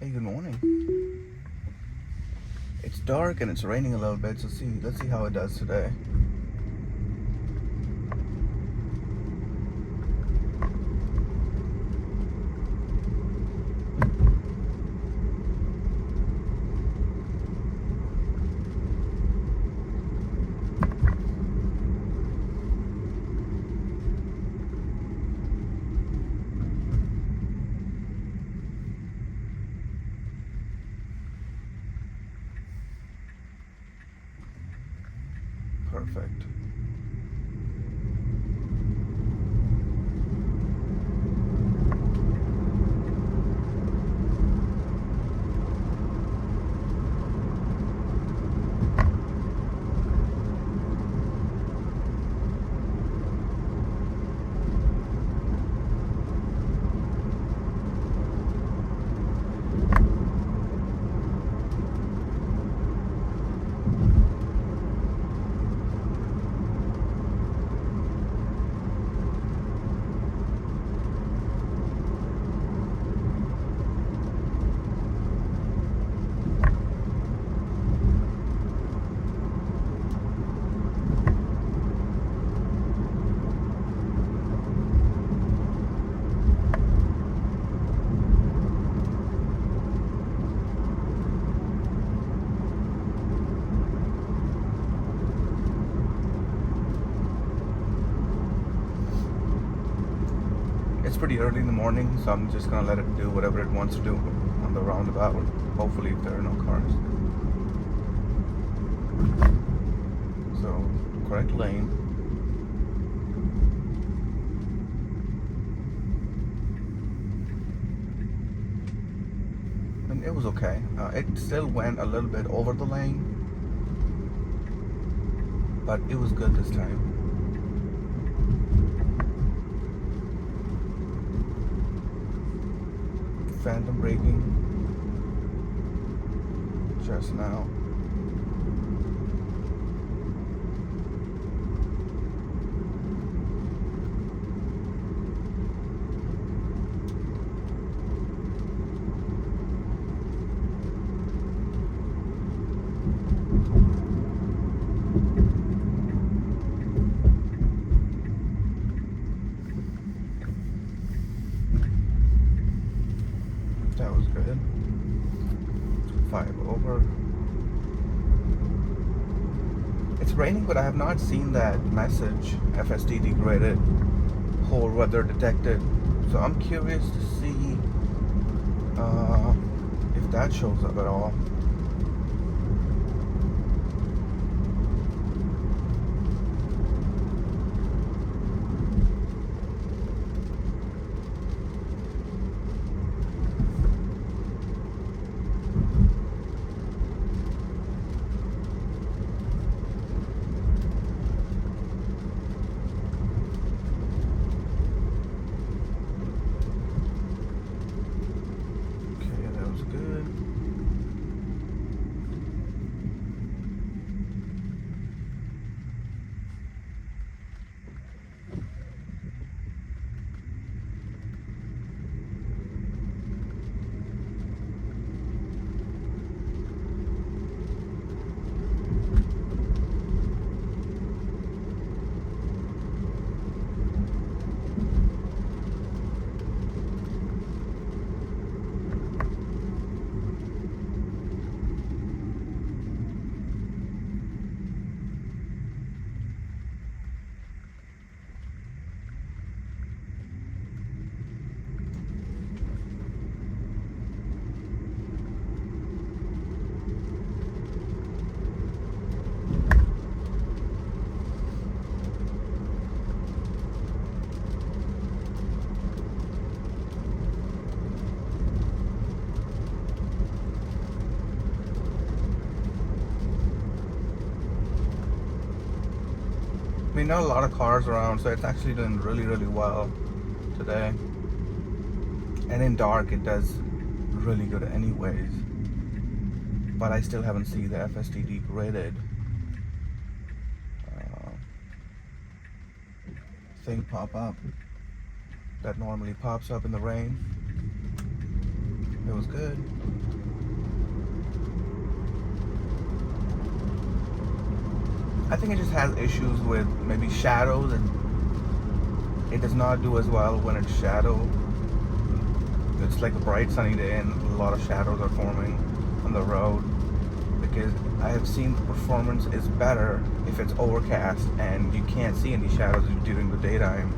Hey, good morning. It's dark and it's raining a little bit, so let's see how it does today. Perfect. It's pretty early in the morning, so I'm just gonna let it do whatever it wants to do on the roundabout. Hopefully, if there are no cars. So, correct lane. And it was okay. It still went a little bit over the lane, but it was good this time. Phantom braking just now. That was good. 5 over. It's raining, but I have not seen that message, FSD degraded, whole weather detected. So I'm curious to see if that shows up at all. Okay, that was good. I mean, not a lot of cars around, so it's actually doing really, really well today. And in dark, it does really good anyways. But I still haven't seen the FSD degraded thing pop up that normally pops up in the rain. It was was good. I think it just has issues with maybe shadows, and it does not do as well when it's shadow. It's like a bright sunny day and a lot of shadows are forming on the road, because I have seen the performance is better if it's overcast and you can't see any shadows during the daytime.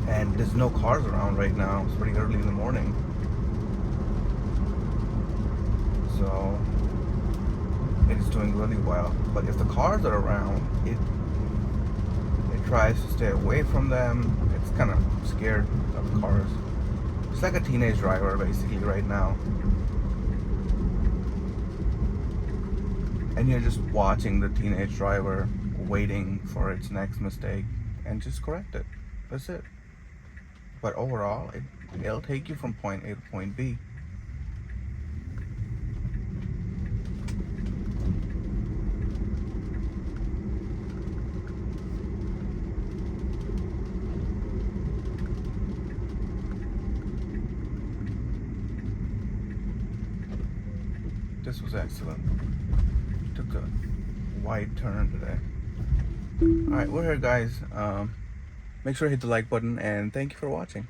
And there's no cars around right now. It's pretty early in the morning. So it is doing really well. But if the cars are around, it tries to stay away from them. It's kind of scared of cars. It's like a teenage driver basically right now. And you're just watching the teenage driver waiting for its next mistake and just correct it. That's it. But overall, it'll take you from point A to point B. This was excellent. Took a wide turn today. Alright, we're here, guys. Make sure to hit the like button, and thank you for watching.